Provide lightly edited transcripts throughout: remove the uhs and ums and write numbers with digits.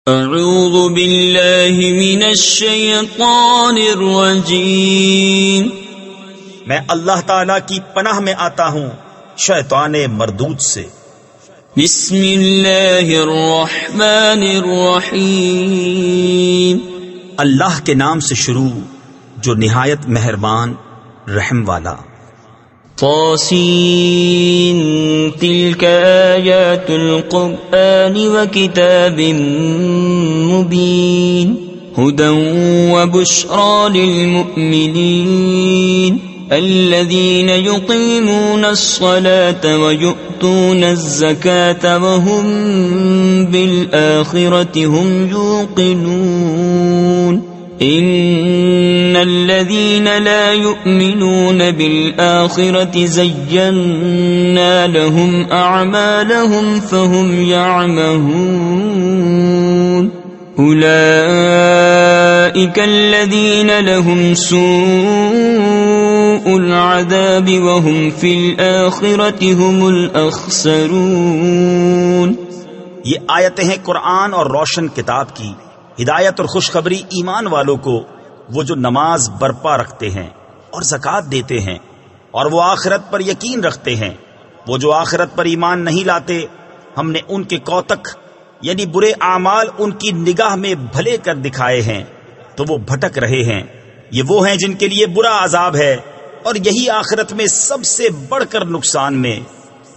اعوذ باللہ من الشیطان الرجیم، میں اللہ تعالیٰ کی پناہ میں آتا ہوں شیطان مردود سے۔ بسم اللہ الرحمن الرحیم، اللہ کے نام سے شروع جو نہایت مہربان رحم والا۔ طاسین تلک آیات القرآن وکتاب مبین ہدی وبشری للمؤمنین الذین یقیمون الصلاة ویؤتون الزکاة وهم بالآخرة هم یوقنون ان الذين لا يؤمنون بالآخرة زينا لهم اعمالهم فهم يعمهون اولئك الذين لهم سوء العذاب وهم في الآخرة هم الاخسرون۔ یہ آیتیں ہیں قرآن اور روشن کتاب کی، ہدایت اور خوشخبری ایمان والوں کو، وہ جو نماز برپا رکھتے ہیں اور زکوٰۃ دیتے ہیں اور وہ آخرت پر یقین رکھتے ہیں۔ وہ جو آخرت پر ایمان نہیں لاتے، ہم نے ان کے کوتک یعنی برے اعمال ان کی نگاہ میں بھلے کر دکھائے ہیں تو وہ بھٹک رہے ہیں۔ یہ وہ ہیں جن کے لیے برا عذاب ہے اور یہی آخرت میں سب سے بڑھ کر نقصان میں۔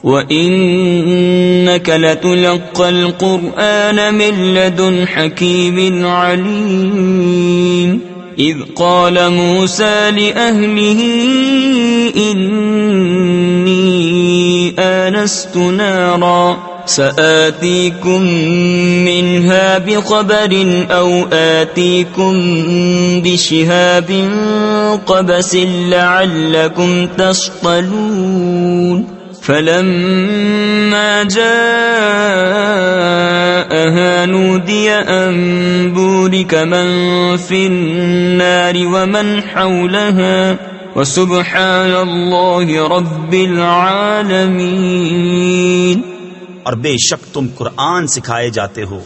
وَإِنَّكَ لَتُلَقَّى الْقُرْآنَ مِن لَّدُنْ حَكِيمٍ عَلِيمٍ إِذْ قَالَ مُوسَى لِأَهْلِهِ إِنِّي آنَسْتُ نَارًا سَآتِيكُم مِّنْهَا بِخَبَرٍ أَوْ آتِيكُم بِشِهَابٍ قَبَسٍ لَّعَلَّكُمْ تَصْطَلُونَ فلما جاءها نودي أن بورك من في النار ومن حولها وسبحان الله رب العالمين۔ اور بے شک تم قرآن سکھائے جاتے ہو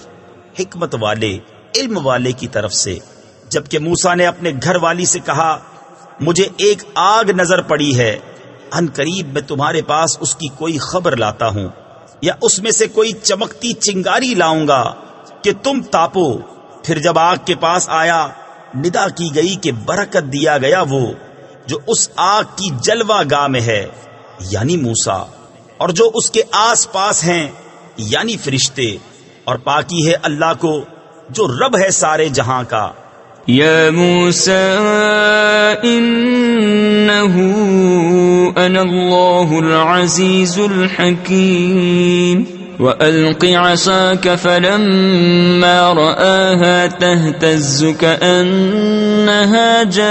حکمت والے علم والے کی طرف سے، جبکہ موسیٰ نے اپنے گھر والی سے کہا مجھے ایک آگ نظر پڑی ہے، ان قریب میں تمہارے پاس اس کی کوئی خبر لاتا ہوں یا اس میں سے کوئی چمکتی چنگاری لاؤں گا کہ تم تاپو۔ پھر جب آگ کے پاس آیا، ندا کی گئی کہ برکت دیا گیا وہ جو اس آگ کی جلوہ گاہ میں ہے یعنی موسیٰ، اور جو اس کے آس پاس ہیں یعنی فرشتے، اور پاکی ہے اللہ کو جو رب ہے سارے جہاں کا۔ یا موسیٰ انہو انا اللہ العزیز الحکیم وَأَلْقِ عَصَاكَ فَلَمَّا رَآهَا تَهْتَزُّ كَأَنَّهَا جَانٌّ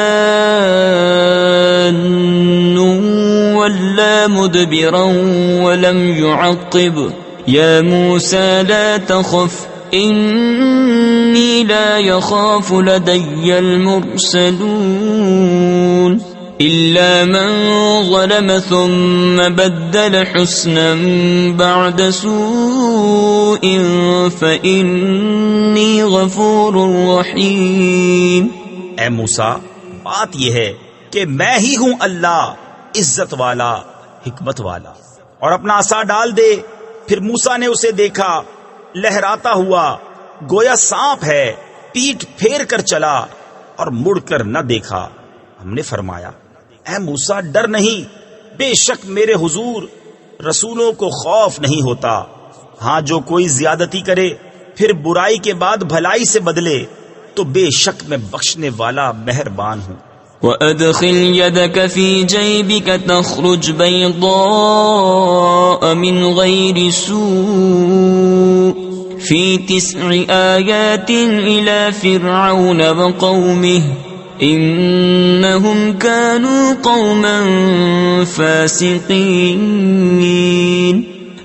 وَلَّى مُدْبِرًا وَلَمْ يُعَقِّبْ يَا مُوسَى لَا تَخَفْ إِنِّي لَا يَخَافُ لَدَيَّ الْمُرْسَلُونَ إِلَّا مَنْ ظَلَمَ ثُمَّ بَدَّلَ حُسْنًا بَعْدَ سُوءٍ فَإِنِّي غَفُورٌ رَحِيمٌ۔ اے موسیٰ، بات یہ ہے کہ میں ہی ہوں اللہ عزت والا حکمت والا۔ اور اپنا عصا ڈال دے۔ پھر موسیٰ نے اسے دیکھا لہراتا ہوا، گویا سانپ ہے، پیٹھ پھیر کر چلا اور مڑ کر نہ دیکھا۔ ہم نے فرمایا اے موسیٰ ڈر نہیں، بے شک میرے حضور رسولوں کو خوف نہیں ہوتا۔ ہاں جو کوئی زیادتی کرے پھر برائی کے بعد بھلائی سے بدلے تو بے شک میں بخشنے والا مہربان ہوں۔ وَأَدْخِلْ يَدَكَ فِي جَيْبِكَ تَخْرُجْ بَيْضَاءَ مِنْ غَيْرِ سُوءٍ فِي 9 آيَاتٍ إِلَى فِرْعَوْنَ وَقَوْمِهِ إِنَّهُمْ كَانُوا قَوْمًا فَاسِقِينَ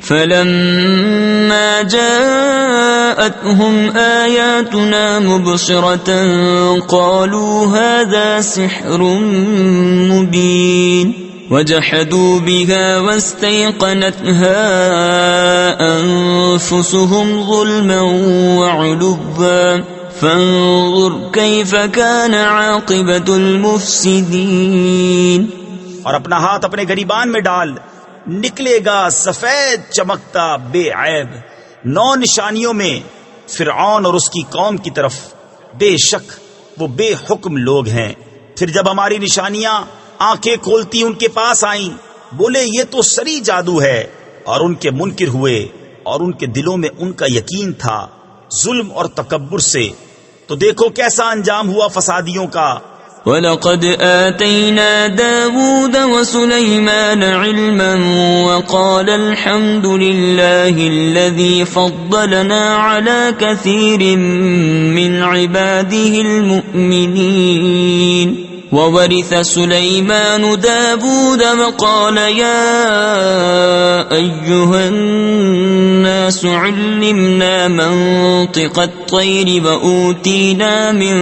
فَلَمَّا جَاءَتْهُمْ آيَاتُنَا مُبْصِرَةً قَالُوا هَذَا سِحْرٌ مُبِينٌ وجحدوا بها واستيقنتها أنفسهم ظلما وعلوا فانظر كيف كان عاقبة المفسدين. اور اپنا ہاتھ اپنے گریبان میں ڈال، نکلے گا سفید چمکتا بے عیب 9 نشانیوں میں فرعون اور اس کی قوم کی طرف. بے شک وہ بے حکم لوگ ہیں. پھر جب ہماری نشانیاں آنکھیں کھولتی ان کے پاس آئیں، بولے یہ تو سری جادو ہے، اور ان کے منکر ہوئے اور ان کے دلوں میں ان کا یقین تھا ظلم اور تکبر سے. تو دیکھو کیسا انجام ہوا فسادیوں کا. وَلَقَدْ آتَيْنَا دَاوُودَ وَسُلَيْمَانَ عِلْمًا وَقَالَ الْحَمْدُ لِلَّهِ الَّذِي فَضَّلَنَا عَلَى كَثِيرٍ مِّنْ عِبَادِهِ الْمُؤْمِنِينَ. وورث سليمان داود وقال يا أيها الناس علمنا منطق الطير وأوتينا من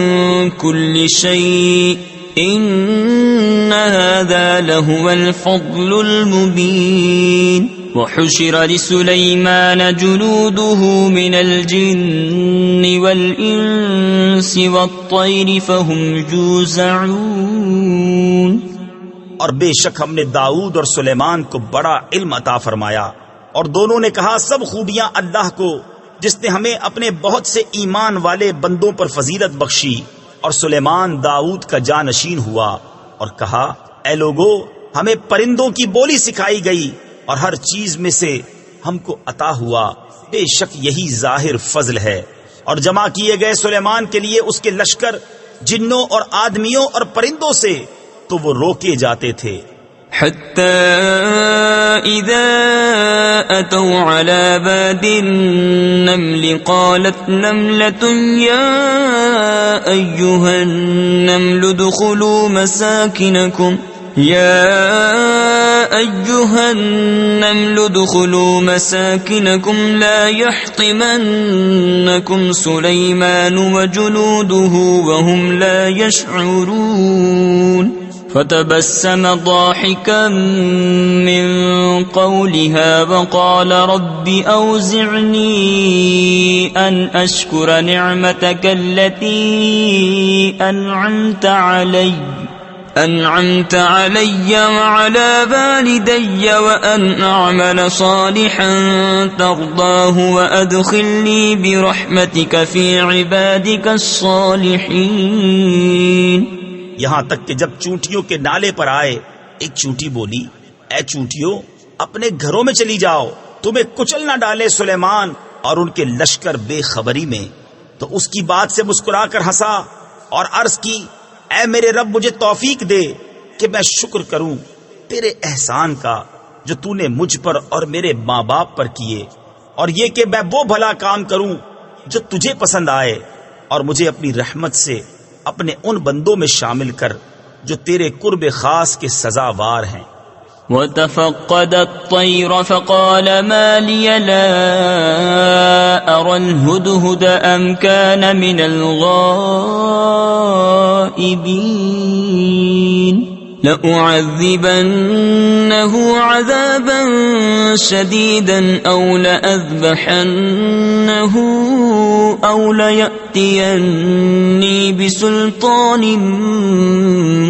كل شيء إن هذا لهو الفضل المبين. وحشر لسليمان جنوده من الجن والإنس والطير فهم يوزعون. اور بے شک ہم نے داؤد اور سلیمان کو بڑا علم عطا فرمایا، اور دونوں نے کہا سب خوبیاں اللہ کو جس نے ہمیں اپنے بہت سے ایمان والے بندوں پر فضیلت بخشی. اور سلیمان داؤد کا جانشین ہوا اور کہا اے لوگو ہمیں پرندوں کی بولی سکھائی گئی اور ہر چیز میں سے ہم کو عطا ہوا. بے شک یہی ظاہر فضل ہے. اور جمع کیے گئے سلیمان کے لیے اس کے لشکر جنوں اور آدمیوں اور پرندوں سے تو وہ روکے جاتے تھے. حتى إذا أتوا على باد النمل قالت نملة يا أيها النمل ادخلوا مساكنكم لا يحطمنكم سليمان وجنوده وهم لا يشعرون. فتبسم ضاحكا من قولها وقال رب أوزعني أن أشكر نعمتك التي أنعمت علي وعلى والدي وأن أعمل صالحا ترضاه وأدخلني برحمتك في عبادك الصالحين. یہاں تک کہ جب چونٹیوں کے نالے پر آئے ایک چونٹی بولی اے چونٹیوں اپنے گھروں میں چلی جاؤ، تمہیں کچل نہ ڈالے سلیمان اور ان کے لشکر بے خبری میں. تو اس کی بات سے مسکرا کر ہنسا اور عرض کی اے میرے رب مجھے توفیق دے کہ میں شکر کروں تیرے احسان کا جو تو نے مجھ پر اور میرے ماں باپ پر کیے، اور یہ کہ میں وہ بھلا کام کروں جو تجھے پسند آئے، اور مجھے اپنی رحمت سے اپنے ان بندوں میں شامل کر جو تیرے قرب خاص کے سزاوار ہیں. وتفقد الطير فقال ما لي لا أرى الهدهد أم كان من الغائبين. لأعذبنه عذابا شديدا أو لأذبحنه أو ليأتيني بسلطان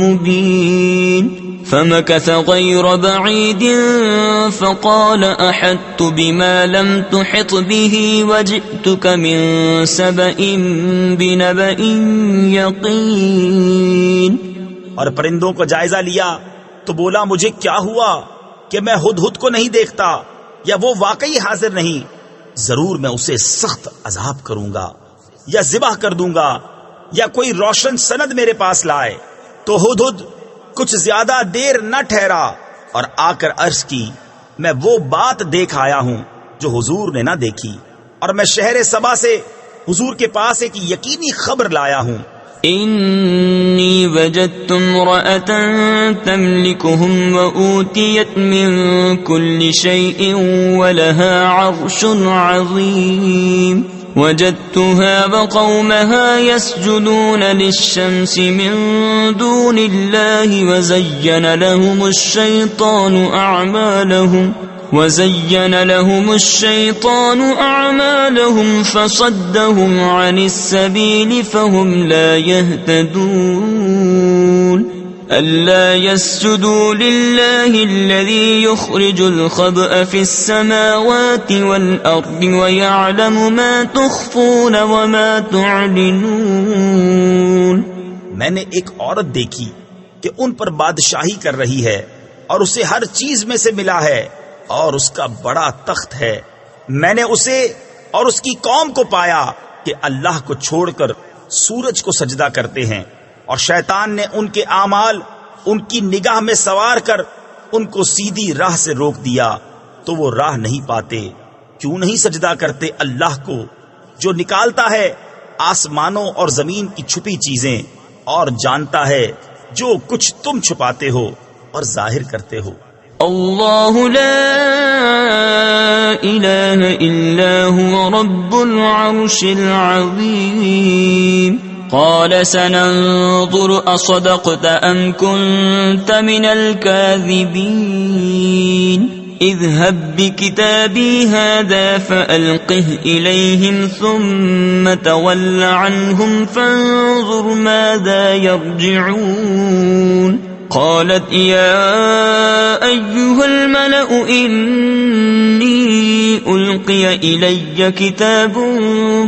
مبين. فمكث غير بعيد فقال أحطت بما لم تحط به وجئتك من سبأ بنبأ يقين. اور پرندوں کو جائزہ لیا تو بولا مجھے کیا ہوا کہ میں ہدہد کو نہیں دیکھتا، یا وہ واقعی حاضر نہیں. ضرور میں اسے سخت عذاب کروں گا یا ذبح کر دوں گا یا کوئی روشن سند میرے پاس لائے. تو ہدہد کچھ زیادہ دیر نہ ٹھہرا اور آ کر عرض کی میں وہ بات دیکھ آیا ہوں جو حضور نے نہ دیکھی، اور میں شہر سبا سے حضور کے پاس ایک یقینی خبر لایا ہوں. انی وجدت امرأة تملکهم وأوتیت من كل شيء ولها عرش عظیم. وجدتها وقومها يسجدون للشمس من دون الله وزين لهم الشيطان أعمالهم فصدهم عن السبيل فهم لا يهتدون ألا يسجدوا لله الذي يخرج الخبأ في السماوات والأرض ويعلم ما تخفون وما تعلنون. میں نے ایک عورت دیکھی کہ ان پر بادشاہی کر رہی ہے اور اسے ہر چیز میں سے ملا ہے اور اس کا بڑا تخت ہے. میں نے اسے اور اس کی قوم کو پایا کہ اللہ کو چھوڑ کر سورج کو سجدہ کرتے ہیں، اور شیطان نے ان کے اعمال ان کی نگاہ میں سوار کر ان کو سیدھی راہ سے روک دیا تو وہ راہ نہیں پاتے. کیوں نہیں سجدہ کرتے اللہ کو جو نکالتا ہے آسمانوں اور زمین کی چھپی چیزیں اور جانتا ہے جو کچھ تم چھپاتے ہو اور ظاہر کرتے ہو. اللہ لا الہ الا هو رب العرش العظیم. قال سننظر اصدقت ام كنت من الكاذبین. اذهب بكتابي هذا فألقه إليهم ثم تول عنهم فانظر ماذا يرجعون. قالت يا أيها الملأ إني ألقي إلي كتاب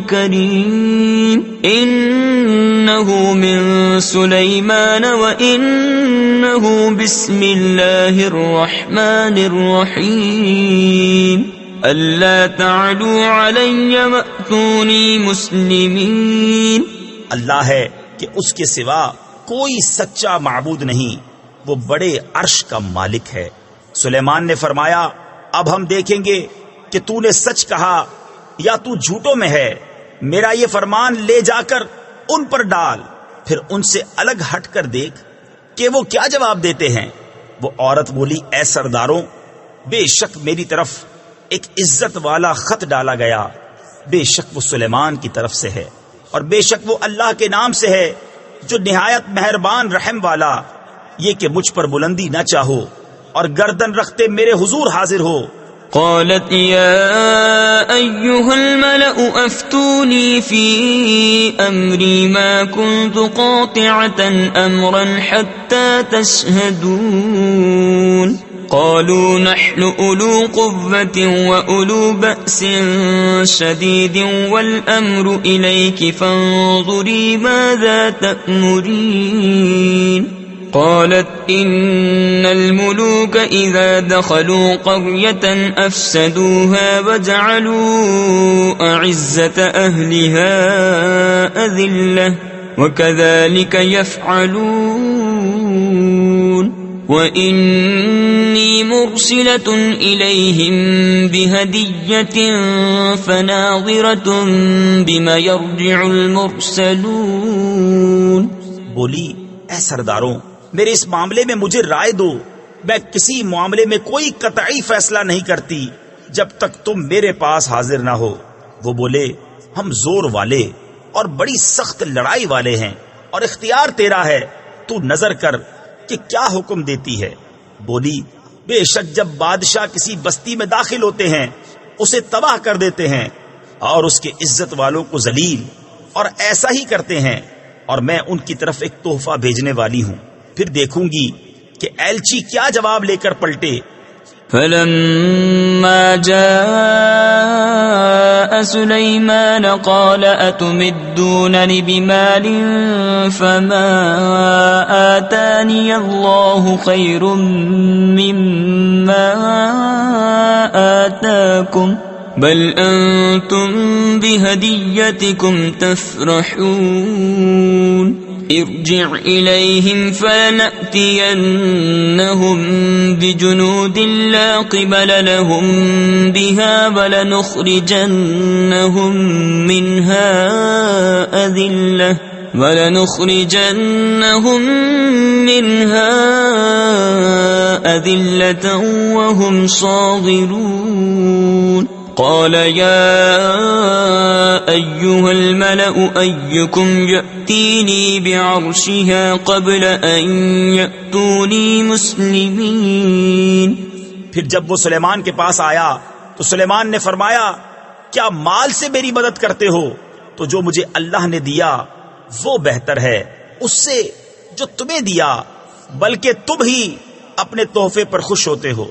كريم إنه من سليمان وإنه بسم الله الرحمن الرحيم ألا تعلوا علي وأتوني مسلمين. اللہ ہے کہ اس کے سوا کوئی سچا معبود نہیں، وہ بڑے عرش کا مالک ہے. سلیمان نے فرمایا اب ہم دیکھیں گے کہ تو نے سچ کہا یا تو جھوٹوں میں ہے. میرا یہ فرمان لے جا کر ان پر ڈال، پھر ان سے الگ ہٹ کر دیکھ کہ وہ کیا جواب دیتے ہیں. وہ عورت بولی اے سرداروں، بے شک میری طرف ایک عزت والا خط ڈالا گیا، بے شک وہ سلیمان کی طرف سے ہے اور بے شک وہ اللہ کے نام سے ہے جو نہایت مہربان رحم والا. یہ کہ مجھ پر بلندی نہ چاہو اور گردن رکھتے میرے حضور حاضر ہو. قالت يا أيها الملأ أفتوني في أمري ما كنت قاطعة أمرا حتى تشهدون. قالوا نحن أولو قوة وأولو بأس شديد والأمر إليك فانظري ماذا تأمرين. قالت إن الملوك إذا دخلوا قرية أفسدوها وجعلوا أعزة أهلها أذلة وكذلك يفعلون. وإني مرسلة إليهم بهدية فناظرة بما يرجع المرسلون. بولی اے سرداروں، میرے اس معاملے میں مجھے رائے دو. میں کسی معاملے میں کوئی قطعی فیصلہ نہیں کرتی جب تک تم میرے پاس حاضر نہ ہو. وہ بولے ہم زور والے اور بڑی سخت لڑائی والے ہیں اور اختیار تیرا ہے، تو نظر کر کہ کیا حکم دیتی ہے. بولی بے شک جب بادشاہ کسی بستی میں داخل ہوتے ہیں اسے تباہ کر دیتے ہیں اور اس کے عزت والوں کو ذلیل، اور ایسا ہی کرتے ہیں، اور میں ان کی طرف ایک تحفہ بھیجنے والی ہوں، پھر دیکھوں گی کہ ایلچی کیا جواب لے کر پلٹے. فلما جاء سليمان قال أتمدونني بمال فما آتاني الله خير مما آتاكم بل أنتم بهديتكم تفرحون. ارجع إليهم فلنأتينهم بجنود لا قبل لهم بها ولنخرجنهم منها أذلة وهم صاغرون. قال يا أيها الملأ أيكم يأتيني بعرشها قبل أن يأتوني مسلمين. پھر جب وہ سلیمان کے پاس آیا تو سلیمان نے فرمایا کیا مال سے میری مدد کرتے ہو؟ تو جو مجھے اللہ نے دیا وہ بہتر ہے اس سے جو تمہیں دیا، بلکہ تم ہی اپنے تحفے پر خوش ہوتے ہو.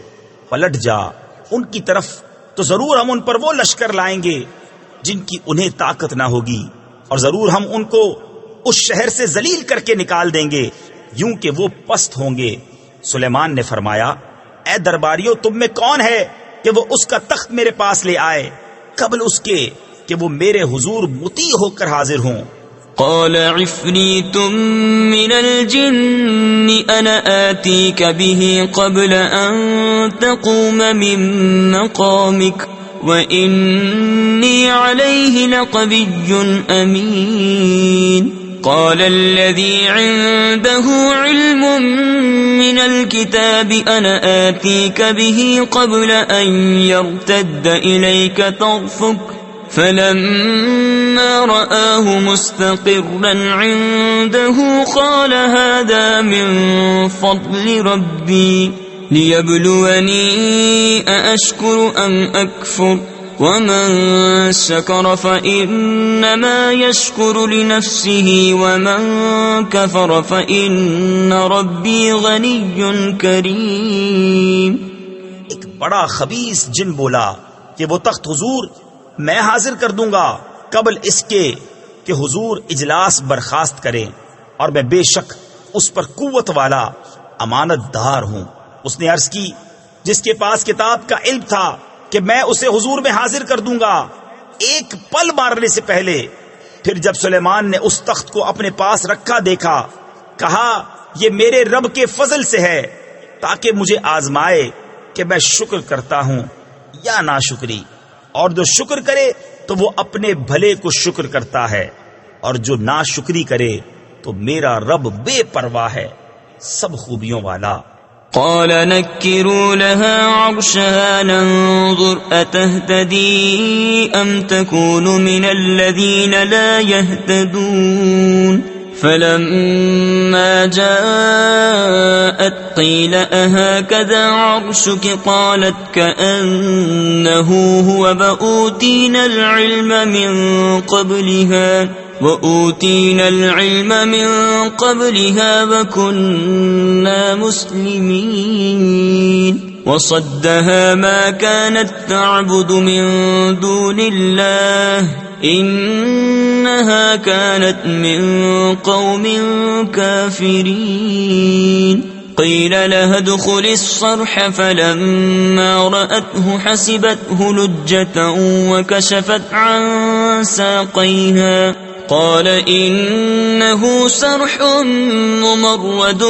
پلٹ جا ان کی طرف تو ضرور ہم ان پر وہ لشکر لائیں گے جن کی انہیں طاقت نہ ہوگی، اور ضرور ہم ان کو اس شہر سے ذلیل کر کے نکال دیں گے یوں کہ وہ پست ہوں گے. سلیمان نے فرمایا اے درباریوں، تم میں کون ہے کہ وہ اس کا تخت میرے پاس لے آئے قبل اس کے کہ وہ میرے حضور مطیع ہو کر حاضر ہوں. قال عفريت من الجن أنا آتيك به قبل أن تقوم من مقامك وإني عليه لقوي أمين. قال الذي عنده علم من الكتاب أنا آتيك به قبل أن يرتد إليك طرفك فلما رآه مستقرا عنده قال هذا من فضل ربي ليبلوني أأشكر أم أكفر ومن شكر فإنما يشكر لنفسه ومن كفر فإن ربي غني كريم. ایک بڑا خبیث جن بولا کہ وہ تخت حضور میں حاضر کر دوں گا قبل اس کے کہ حضور اجلاس برخاست کریں، اور میں بے شک اس پر قوت والا امانت دار ہوں. اس نے عرض کی جس کے پاس کتاب کا علم تھا کہ میں اسے حضور میں حاضر کر دوں گا ایک پل مارنے سے پہلے. پھر جب سلیمان نے اس تخت کو اپنے پاس رکھا دیکھا، کہا یہ میرے رب کے فضل سے ہے تاکہ مجھے آزمائے کہ میں شکر کرتا ہوں یا ناشکری، اور جو شکر کرے تو وہ اپنے بھلے کو شکر کرتا ہے، اور جو ناشکری کرے تو میرا رب بے پرواہ ہے، سب خوبیوں والا. قال نكروا لها عرشها ننظر أتهتدي أم تكون من الذين لا يهتدون. فلما جاءت قيل أهكذا عرشك قالت كأنه هو وأوتينا العلم من قبلها وكنا مسلمين. وصدها ما كانت تعبد من دون الله إنها كانت من قوم كافرين. قيل لها ادخل الصرح فلما رأته حسبته لجة وكشفت عن ساقيها قال إنه صرح ممرد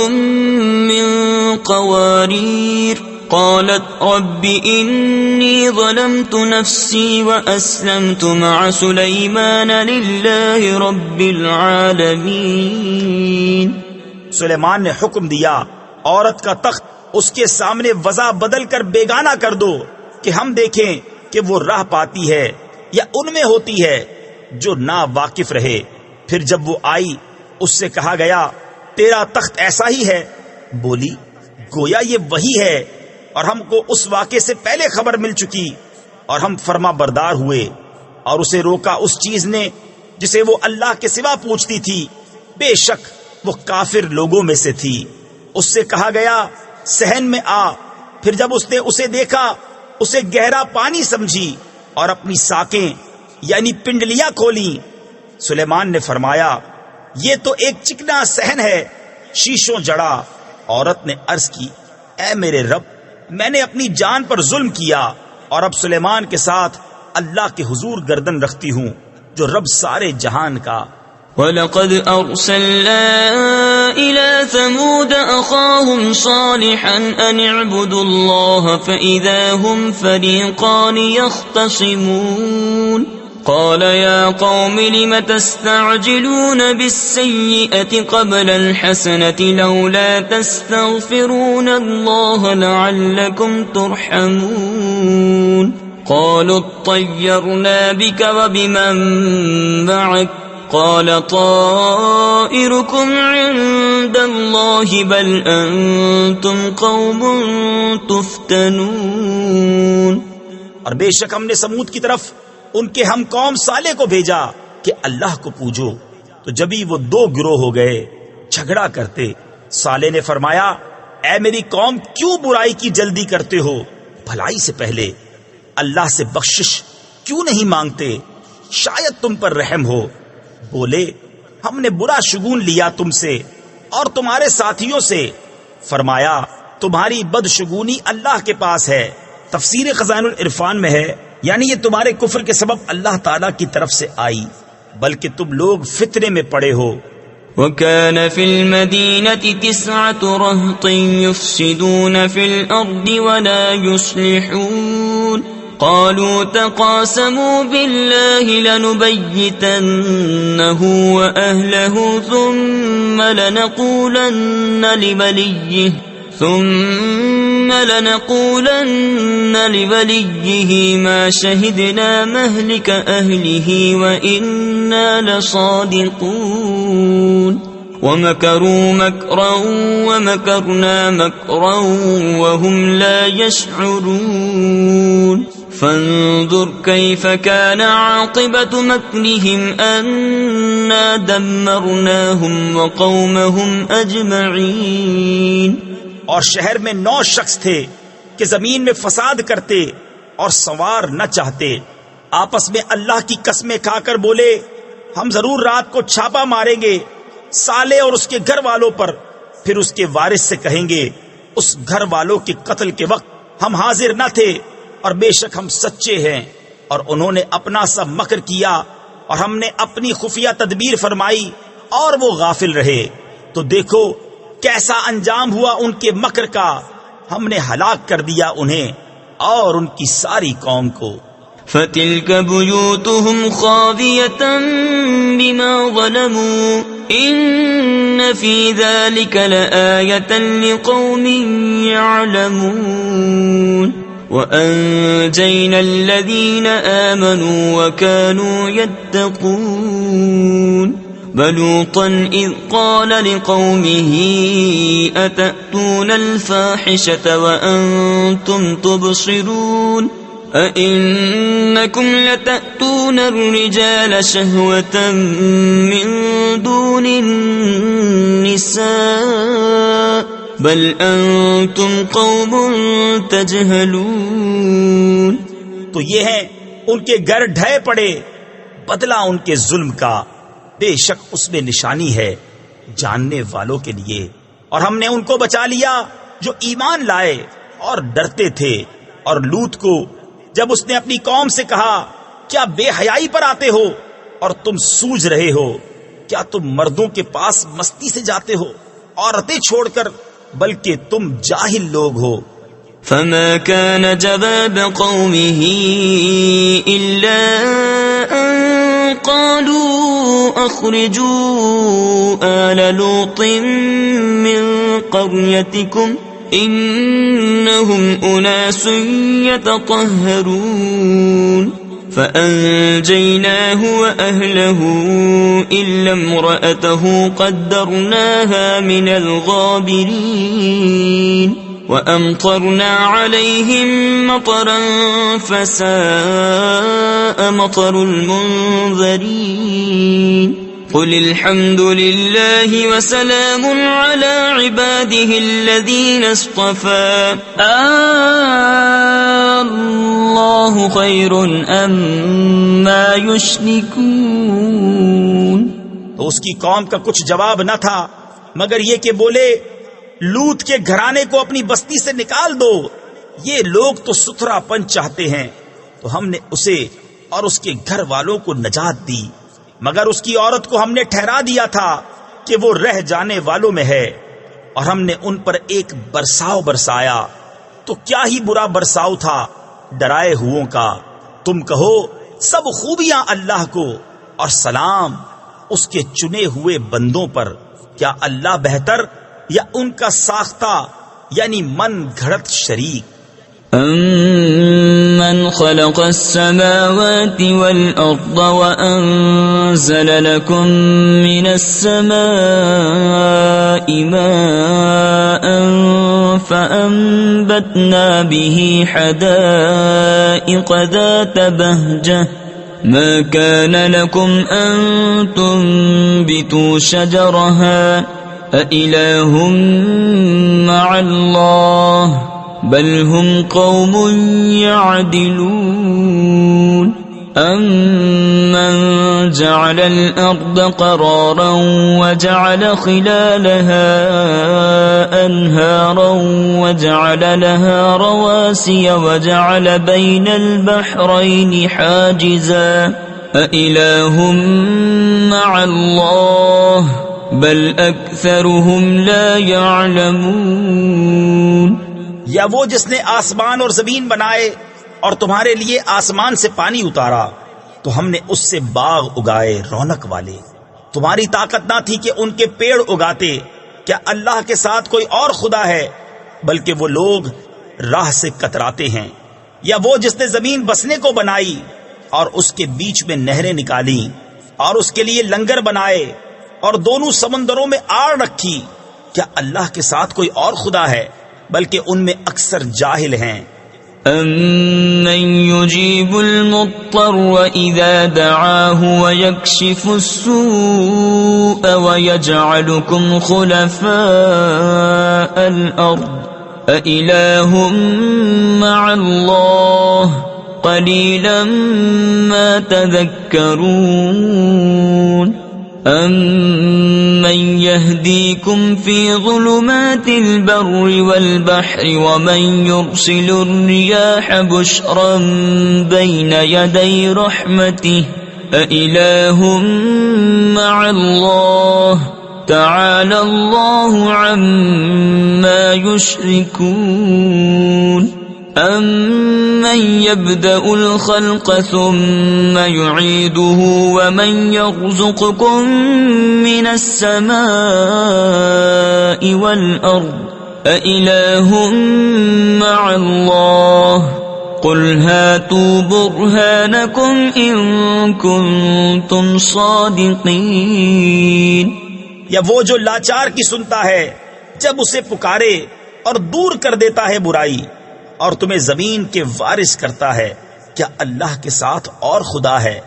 من قوارير. قالت رب إني ظلمت نفسي وأسلمت مع سليمان لله رب العالمين. سلیمان نے حکم دیا عورت کا تخت اس کے سامنے وضع بدل کر بیگانہ کر دو کہ ہم دیکھیں کہ وہ راہ پاتی ہے یا ان میں ہوتی ہے جو نا واقف رہے. پھر جب وہ آئی اس سے کہا گیا تیرا تخت ایسا ہی ہے. بولی گویا یہ وہی ہے اور ہم کو اس واقعے سے پہلے خبر مل چکی، اور ہم فرما بردار ہوئے. اور اسے روکا اس چیز نے جسے وہ اللہ کے سوا پوچھتی تھی، بے شک وہ کافر لوگوں میں سے تھی. اس سے کہا گیا صحن میں آ. پھر جب اس نے اسے دیکھا اسے گہرا پانی سمجھی اور اپنی ساکیں یعنی پنڈلیاں کھولیں. سلیمان نے فرمایا یہ تو ایک چکنا صحن ہے شیشوں جڑا. عورت نے عرض کی اے میرے رب، میں نے اپنی جان پر ظلم کیا اور اب سلیمان کے ساتھ اللہ کے حضور گردن رکھتی ہوں جو رب سارے جہان کا. وَلَقَدْ أَرْسَلْنَا إِلَى ثَمُودَ أَخَاهُمْ صَالِحًا أَنِ اعْبُدُوا اللَّهَ فَإِذَا هُمْ فَرِيقَانِ يَخْتَصِمُونَ. قَالَ يَا قَوْمِ لِمَ تَسْتَعْجِلُونَ بِالسَّيِّئَةِ قَبْلَ الْحَسَنَةِ لَوْلَا تَسْتَغْفِرُونَ اللَّهَ لَعَلَّكُمْ تُرْحَمُونَ. قالوا اطيرنا بك وبمن معك قال طائركم عند الله بل أنتم قوم تفتنون. اور بے شک ہم نے سمود کی طرف ان کے ہم قوم صالح کو بھیجا کہ اللہ کو پوجو، تو جبھی وہ دو گروہ ہو گئے جھگڑا کرتے. صالح نے فرمایا اے میری قوم کیوں برائی کی جلدی کرتے ہو، بھلائی سے پہلے اللہ سے بخشش کیوں نہیں مانگتے، شاید تم پر رحم ہو. بولے ہم نے برا شگون لیا تم سے اور تمہارے ساتھیوں سے. فرمایا تمہاری بدشگونی اللہ کے پاس ہے. تفسیر خزائن العرفان میں ہے یعنی یہ تمہارے کفر کے سبب اللہ تعالیٰ کی طرف سے آئی، بلکہ تم لوگ فتنے میں پڑے ہو. وَكَانَ فِي الْمَدِينَةِ 9 رَهْطٍ يُفْسِدُونَ فِي الْأَرْضِ وَلَا يُصْلِحُونَ قَالُوا تَقَاسَمُوا بِاللَّهِ لَنُبَيِّتَنَّهُ وَأَهْلَهُ ثُمَّ لَنَقُولَنَّ لِوَلِيِّهِ مَا شَهِدْنَا مَهْلِكَ أَهْلِهِ وَإِنَّا لَصَادِقُونَ وَمَكَرُوا مَكْرًا وَمَكَرْنَا مَكْرًا وَهُمْ لَا يَشْعُرُونَ فانظر كيف كان عاقبة مكرهم أنا دمرناهم وقومهم أجمعين. اور شہر میں 9 شخص تھے کہ زمین میں فساد کرتے اور سوار نہ چاہتے. آپس میں اللہ کی قسمیں کھا کر بولے ہم ضرور رات کو چھاپا ماریں گے صالح اور اس کے گھر والوں پر، پھر اس کے وارث سے کہیں گے اس گھر والوں کے قتل کے وقت ہم حاضر نہ تھے اور بے شک ہم سچے ہیں. اور انہوں نے اپنا سب مکر کیا اور ہم نے اپنی خفیہ تدبیر فرمائی اور وہ غافل رہے. تو دیکھو کیسا انجام ہوا ان کے مکر کا، ہم نے ہلاک کر دیا انہیں اور ان کی ساری قوم کو. فَتِلْكَ بُيُوتُهُمْ خَاوِيَةً بِمَا ظَلَمُوا إِنَّ فِي ذَلِكَ لَآيَةً لِقَوْمٍ يَعْلَمُونَ وَأَنجَيْنَا الَّذِينَ آمَنُوا وَكَانُوا يَتَّقُونَ بَلُوطًا إِذْ قَالَ لِقَوْمِهِ أَتَأْتُونَ الْفَاحِشَةَ وَأَنْتُمْ تُبْصِرُونَ أَإِنَّكُمْ لَتَأْتُونَ الرِّجَالَ شَهْوَةً مِّن دُونِ النِّسَاءِ بَلْ أَنْتُمْ قَوْمٌ تَجْهَلُونَ. تو یہ ہیں ان کے گھر ڈھے پڑے، بدلہ ان کے ظلم کا، بے شک اس میں نشانی ہے جاننے والوں کے لیے. اور ہم نے ان کو بچا لیا جو ایمان لائے اور ڈرتے تھے. اور لوط کو جب اس نے اپنی قوم سے کہا کیا بے حیائی پر آتے ہو اور تم سوجھ رہے ہو، کیا تم مردوں کے پاس مستی سے جاتے ہو عورتیں چھوڑ کر، بلکہ تم جاہل لوگ ہو. فما كان جواب قومه إلا أن قالوا أخرجوا آل لوط من قريتكم إنهم أناس يتطهرون فأنجيناه وأهله إلا امرأته قدرناها من الغابرين وأمطرنا عليهم مطرا فساء مطر المنذرين قل الحمد لله وسلام على عباده الذين اصطفى الله خير أما يشركون. تو اس کی قوم کا کچھ جواب نہ تھا مگر یہ کہ بولے لوط کے گھرانے کو اپنی بستی سے نکال دو، یہ لوگ تو ستھرا پن چاہتے ہیں. تو ہم نے اسے اور اس کے گھر والوں کو نجات دی، مگر اس کی عورت کو ہم نے ٹھہرا دیا تھا کہ وہ رہ جانے والوں میں ہے. اور ہم نے ان پر ایک برساؤ برسایا، تو کیا ہی برا برساؤ تھا ڈرائے ہووں کا. تم کہو سب خوبیاں اللہ کو اور سلام اس کے چنے ہوئے بندوں پر. کیا اللہ بہتر یا ان کا ساختہ یعنی من گھڑت شریک؟ أَمَّنْ خَلَقَ السَّمَاوَاتِ وَالْأَرْضَ وَأَنزَلَ لَكُم مِّنَ السَّمَاءِ مَاءً فَأَنبَتْنَا بِهِ حَدَائِقَ ذَاتَ بَهْجَةٍ مَا كَانَ لَكُمْ أَن تُنبِتُوا شَجَرَهَا أَإِلَٰهٌ مَّعَ اللَّهِ بل هم قوم يعدلون أمن جعل الأرض قرارا وجعل خلالها أنهارا وجعل لها رواسي وجعل بين البحرين حاجزا أإله مع الله بل أكثرهم لا يعلمون. یا وہ جس نے آسمان اور زمین بنائے اور تمہارے لیے آسمان سے پانی اتارا تو ہم نے اس سے باغ اگائے رونق والے. تمہاری طاقت نہ تھی کہ ان کے پیڑ اگاتے. کیا اللہ کے ساتھ کوئی اور خدا ہے؟ بلکہ وہ لوگ راہ سے کتراتے ہیں. یا وہ جس نے زمین بسنے کو بنائی اور اس کے بیچ میں نہریں نکالی اور اس کے لیے لنگر بنائے اور دونوں سمندروں میں آڑ رکھی. کیا اللہ کے ساتھ کوئی اور خدا ہے؟ بلکہ ان میں اکثر جاہل ہیں. أَمَّن يُجِيبُ الْمُضْطَرَّ إِذَا دَعَاهُ وَيَكْشِفُ السُّوءَ وَيَجْعَلُكُمْ خُلَفَاءَ الْأَرْضِ أَإِلَٰهٌ مَّعَ اللَّهِ قَلِيلًا مَّا تَذَكَّرُونَ. أَمَّن يَهْدِيكُمْ فِي ظُلُمَاتِ الْبَرِّ وَالْبَحْرِ وَمَن يُرْسِلُ الرِّيَاحَ بُشْرًا بَيْنَ يَدَيْ رَحْمَتِهِ أَإِلَٰهٌ مَّعَ اللَّهِ تَعَالَى اللَّهُ عَمَّا يُشْرِكُونَ. أَمَّن يَبْدَأُ الْخَلْقَ ثُمَّ يُعِيدُهُ وَمَن يَرْزُقُكُم مِّنَ السَّمَاءِ وَالْأَرْضِ أَإِلَٰهٌ مَّعَ اللَّهِ قُلْ هَاتُوا بُرْهَانَكُمْ إِن كُنتُمْ صَادِقِينَ. یا وہ جو لاچار کی سنتا ہے جب اسے پکارے اور دور کر دیتا ہے برائی اور تمہیں زمین کے وارث کرتا ہے. کیا اللہ کے ساتھ اور خدا ہے؟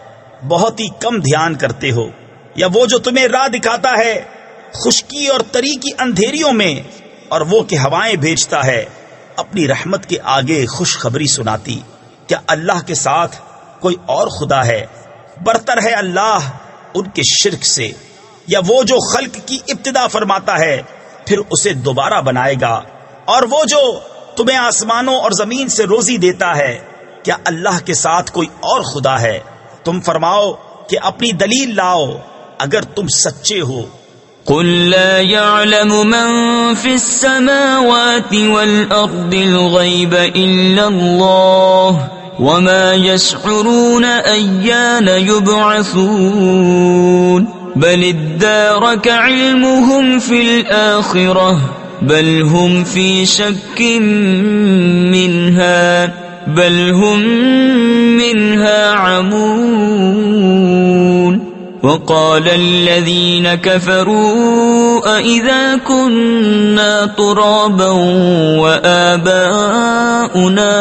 بہت ہی کم دھیان کرتے ہو. یا وہ جو تمہیں راہ دکھاتا ہے خشکی اور تری کی اندھیریوں میں اور وہ کہ ہوائیں بھیجتا ہے اپنی رحمت کے آگے خوشخبری سناتی. کیا اللہ کے ساتھ کوئی اور خدا ہے؟ برتر ہے اللہ ان کے شرک سے. یا وہ جو خلق کی ابتدا فرماتا ہے پھر اسے دوبارہ بنائے گا. اور وہ جو تمہیں آسمانوں اور زمین سے روزی دیتا ہے. کیا اللہ کے ساتھ کوئی اور خدا ہے؟ تم فرماؤ کہ اپنی دلیل لاؤ اگر تم سچے ہو. قل لا يعلم من في السماوات والأرض الغيب إلا الله وما يشعرون أيان يبعثون بل ادارك علمهم في الآخرة بل هم في شك منها بل هم منها عمون. وقال الذين كفروا أئذا كنا ترابا وآباؤنا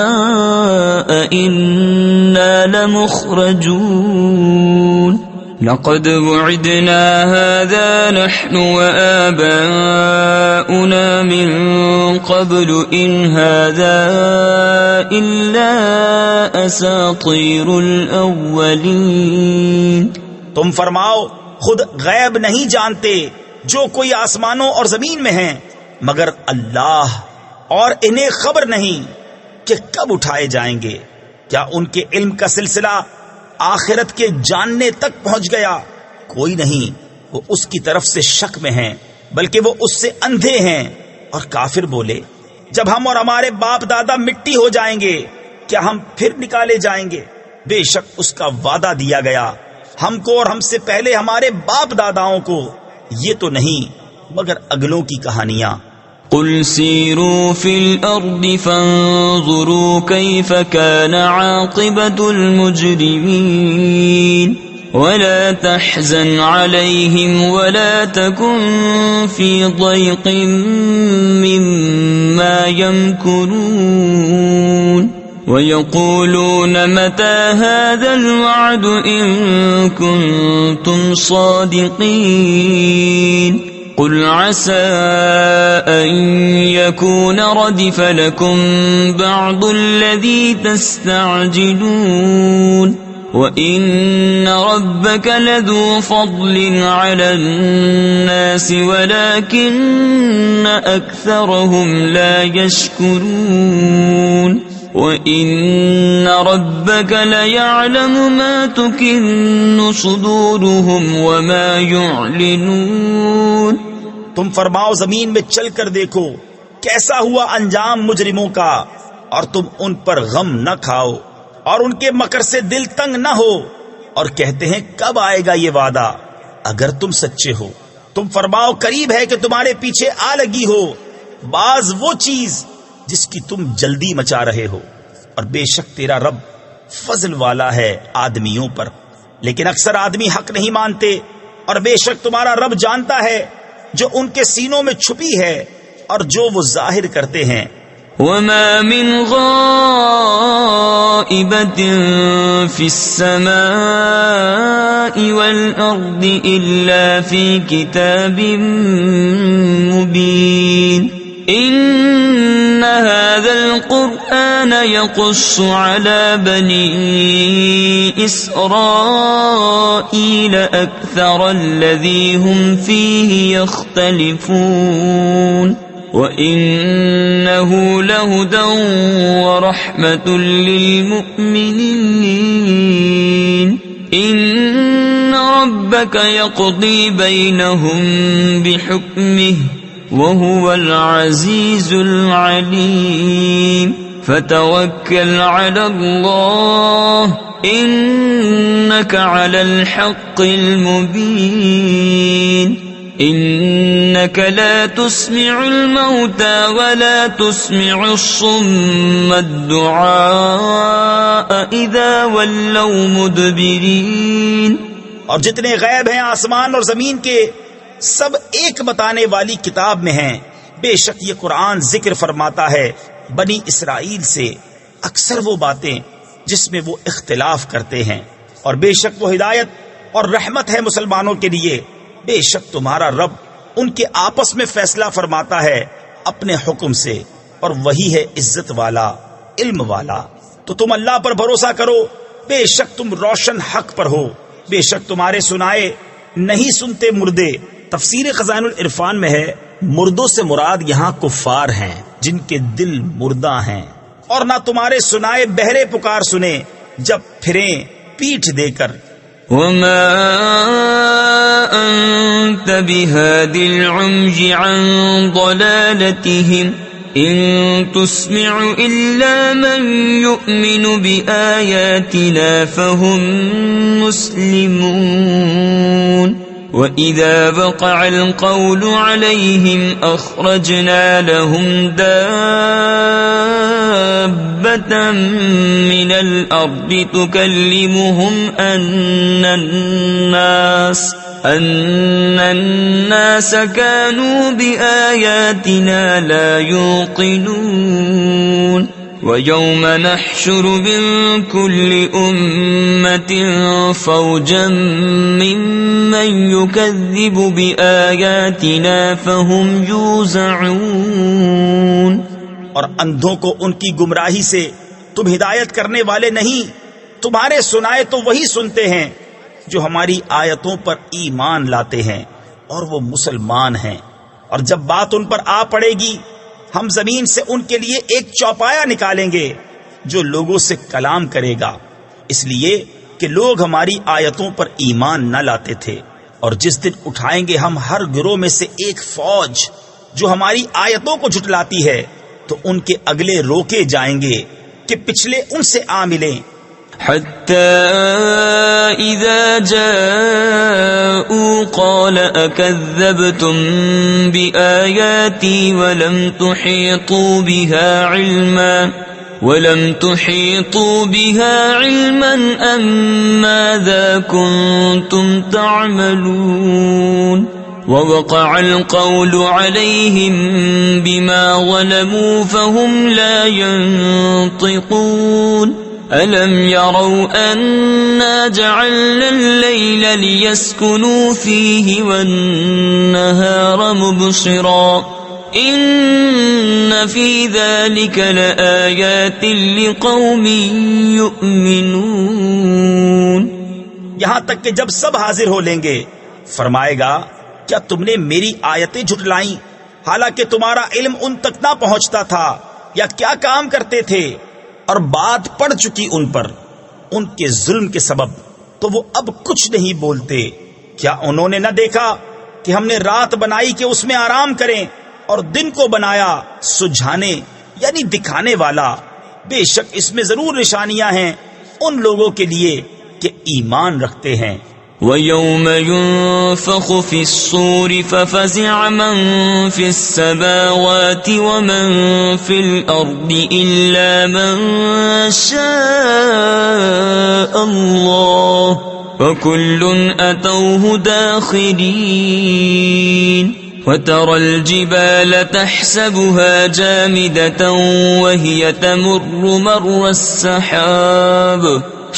أئنا لمخرجون. لقد وعدنا هذا نحن وآباؤنا من قبل إن هذا إلا أساطير الأولين. تم فرماؤ خود غیب نہیں جانتے جو کوئی آسمانوں اور زمین میں ہیں مگر اللہ، اور انہیں خبر نہیں کہ کب اٹھائے جائیں گے. کیا ان کے علم کا سلسلہ آخرت کے جاننے تک پہنچ گیا؟ کوئی نہیں، وہ اس کی طرف سے شک میں ہیں بلکہ وہ اس سے اندھے ہیں. اور کافر بولے جب ہم اور ہمارے باپ دادا مٹی ہو جائیں گے کیا ہم پھر نکالے جائیں گے؟ بے شک اس کا وعدہ دیا گیا ہم کو اور ہم سے پہلے ہمارے باپ داداؤں کو. یہ تو نہیں مگر اگلوں کی کہانیاں. قل سيروا في الأرض فانظروا كيف كان عاقبة المجرمين ولا تحزن عليهم ولا تكن في ضيق مما يمكرون ويقولون متى هذا الوعد إن كنتم صادقين قل عسى أن يكون ردف لكم بعض الذي تستعجلون وإن ربك لذو فضل على الناس ولكن أكثرهم لا يشكرون وإن ربك ليعلم ما تكن صدورهم وما يعلنون تم فرماؤ زمین میں چل کر دیکھو کیسا ہوا انجام مجرموں کا، اور تم ان پر غم نہ کھاؤ اور ان کے مکر سے دل تنگ نہ ہو، اور کہتے ہیں کب آئے گا یہ وعدہ اگر تم سچے ہو۔ تم فرماؤ قریب ہے کہ تمہارے پیچھے آ لگی ہو بعض وہ چیز جس کی تم جلدی مچا رہے ہو، اور بے شک تیرا رب فضل والا ہے آدمیوں پر، لیکن اکثر آدمی حق نہیں مانتے، اور بے شک تمہارا رب جانتا ہے جو ان کے سینوں میں چھپی ہے اور جو وہ ظاہر کرتے ہیں۔ وما من غائبة في السماء والأرض إلا في كتاب مبين إن هذا القرآن يقص على بني إسرائيل أكثر الذي هم فيه يختلفون وَإِنَّهُ لَهُدًى وَرَحْمَةٌ لِّلْمُؤْمِنِينَ إِنَّ رَبَّكَ يَقْضِي بَيْنَهُم بِحُكْمِهِ وَهُوَ الْعَزِيزُ الْعَلِيمُ فَتَوَكَّلْ عَلَى اللَّهِ إِنَّكَ عَلَى الْحَقِّ الْمُبِينِ إنك لا تسمع الموتى ولا تسمع الصم الدعاء إذا ولوا مدبرين۔ اور جتنے غیب ہیں آسمان اور زمین کے سب ایک بتانے والی کتاب میں ہیں۔ بے شک یہ قرآن ذکر فرماتا ہے بنی اسرائیل سے اکثر وہ باتیں جس میں وہ اختلاف کرتے ہیں، اور بے شک وہ ہدایت اور رحمت ہے مسلمانوں کے لیے۔ بے شک تمہارا رب ان کے آپس میں فیصلہ فرماتا ہے اپنے حکم سے، اور وہی ہے عزت والا علم والا۔ تو تم اللہ پر بھروسہ کرو، بے شک تم روشن حق پر ہو۔ بے شک تمہارے سنائے نہیں سنتے مردے۔ تفسیر خزائن العرفان میں ہے مردوں سے مراد یہاں کفار ہیں جن کے دل مردہ ہیں، اور نہ تمہارے سنائے بہرے پکار سنے جب پھریں پیٹھ دے کر۔ وما أنت بهاد العمي عن ضلالتهم إن تسمع إلا من يؤمن بآياتنا فهم مسلمون وإذا وقع القول عليهم أخرجنا لهم دابة من الأرض تكلمهم أن الناس كانوا بآياتنا لا يوقنون ويوم نحشر من كل أمة فوجا ممن يكذب بآياتنا فهم يوزعون۔ اور اندھوں کو ان کی گمراہی سے تم ہدایت کرنے والے نہیں، تمہارے سنائے تو وہی سنتے ہیں جو ہماری آیتوں پر ایمان لاتے ہیں اور وہ مسلمان ہیں، اور جب بات ان پر آ پڑے گی ہم زمین سے ان کے لیے ایک چوپایا نکالیں گے جو لوگوں سے کلام کرے گا، اس لیے کہ لوگ ہماری آیتوں پر ایمان نہ لاتے تھے۔ اور جس دن اٹھائیں گے ہم ہر گروہ میں سے ایک فوج جو ہماری آیتوں کو جھٹلاتی ہے، تو ان کے اگلے روکے جائیں گے کہ پچھلے ان سے آ ملیں، حتى إذا جاءوا قال أكذبتم بآياتي ولم تحيطوا بها علما أم ماذا كنتم تعملون ووقع القول عليهم بما ظلموا فهم لا ينطقون ألم يروا أنا جعلنا الليل ليسكنوا فيه والنهار مبصرا إن في ذلك لآيات لقوم يؤمنون. یہاں تک کہ جب سب حاضر ہو لیں گے فرمائے گا کیا تم نے میری آیتیں جھٹلائیں حالانکہ تمہارا علم ان تک نہ پہنچتا تھا، یا کیا کام کرتے تھے؟ اور بات پڑ چکی ان پر ان کے ظلم کے سبب، تو وہ اب کچھ نہیں بولتے. کیا انہوں نے نہ دیکھا کہ ہم نے رات بنائی کہ اس میں آرام کریں اور دن کو بنایا سجھانے یعنی دکھانے والا؟ بے شک اس میں ضرور نشانیاں ہیں ان لوگوں کے لیے کہ ایمان رکھتے ہیں. وَيَوْمَ يُنفَخُ فِي الصُّورِ فَفَزِعَ مَن فِي السَّمَاوَاتِ وَمَن فِي الْأَرْضِ إِلَّا مَن شَاءَ اللَّهُ وَكُلٌّ أَتَوْهُ دَاخِرِينَ. وَتَرَى الْجِبَالَ تَحْسَبُهَا جَامِدَةً وَهِيَ تَمُرُّ مَرَّ السَّحَابِ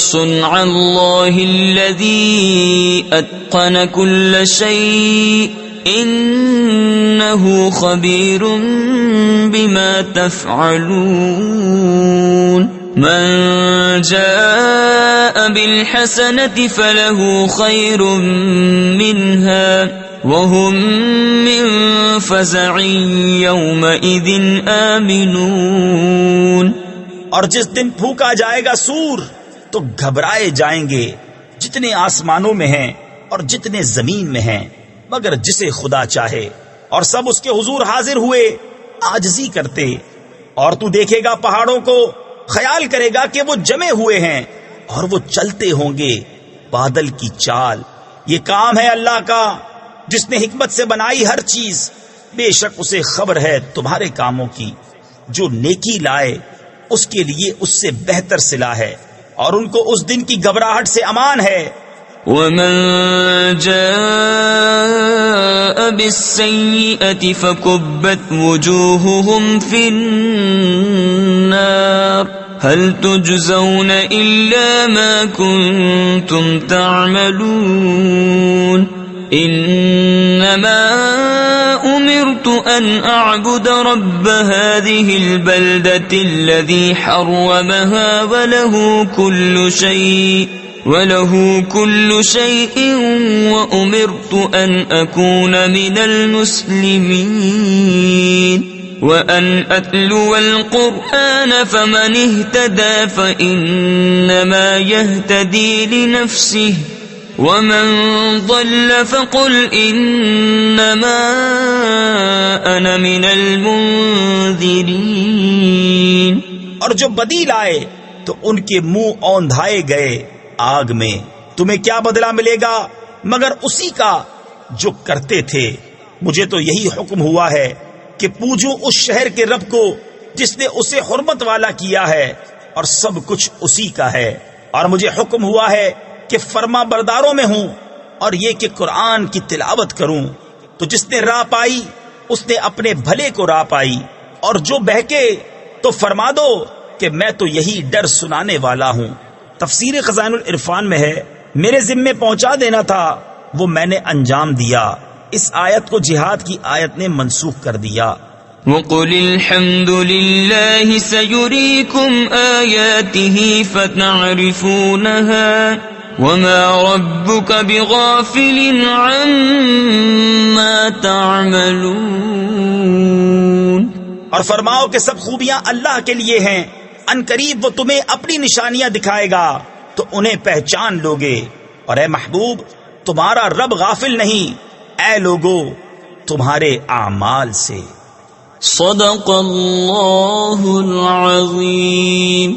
صنع الله الذي أتقن كل شيء إنه خبير بما تفعلون. من جاء بالحسنة فله خير منها وهم من فزع يومئذ آمنون. اور جس دن پھونکا جائے گا سور تو گھبرائے جائیں گے جتنے آسمانوں میں ہیں اور جتنے زمین میں ہیں مگر جسے خدا چاہے، اور سب اس کے حضور حاضر ہوئے عاجزی کرتے. اور تو دیکھے گا پہاڑوں کو، خیال کرے گا کہ وہ جمے ہوئے ہیں اور وہ چلتے ہوں گے بادل کی چال. یہ کام ہے اللہ کا جس نے حکمت سے بنائی ہر چیز. بے شک اسے خبر ہے تمہارے کاموں کی. جو نیکی لائے اس کے لیے اس سے بہتر صلہ ہے اور ان کو اس دن کی گھبراہٹ سے امان ہے. وَمَن جَاءَ بِالسَّيِّئَةِ فَكُبَّتْ وُجُوهُهُمْ فِي النَّارِ هَلْ تُجْزَوْنَ إِلَّا مَا كُنتُمْ تَعْمَلُونَ إِنَّمَا أُمِرْتُ أَنْ أَعْبُدَ رَبَّ هَذِهِ الْبَلْدَةِ الَّذِي حَرَّمَهَا وَلَهُ كُلُّ شَيْءٍ وَأُمِرْتُ أَنْ أَكُونَ مِنَ الْمُسْلِمِينَ. وَأَنْ أَتْلُوَ الْقُرْآنَ فَمَنِ اهْتَدَى فَإِنَّمَا يَهْتَدِي لِنَفْسِهِ وَمَنْ ضَلَّ فَقُلْ إِنَّمَا أَنَا مِنَ الْمُنذِرِينَ. اور جو بدی لائے تو ان کے منہ اوندھائے گئے آگ میں. تمہیں کیا بدلہ ملے گا مگر اسی کا جو کرتے تھے. مجھے تو یہی حکم ہوا ہے کہ پوجو اس شہر کے رب کو جس نے اسے حرمت والا کیا ہے اور سب کچھ اسی کا ہے. اور مجھے حکم ہوا ہے کہ فرما برداروں میں ہوں اور یہ کہ قرآن کی تلاوت کروں. تو جس نے راہ پائی اس نے اپنے بھلے کو راہ پائی، اور جو بہکے تو فرما دو کہ میں تو یہی ڈر سنانے والا ہوں. تفسیر خزائن العرفان میں ہے میرے ذمے پہنچا دینا تھا وہ میں نے انجام دیا. اس آیت کو جہاد کی آیت نے منسوخ کر دیا. وَقُلِ الْحَمْدُ لِلَّهِ سَيُرِيكُمْ آيَاتِهِ فَتَعْرِفُونَهَا وَمَا رَبُّكَ بِغَافِلٍ عَمَّا تَعْمَلُونَ. اور فرماؤ کہ سب خوبیاں اللہ کے لیے ہیں، ان قریب وہ تمہیں اپنی نشانیاں دکھائے گا تو انہیں پہچان لوگے. اور اے محبوب تمہارا رب غافل نہیں اے لوگو تمہارے اعمال سے. صدق اللہ العظیم.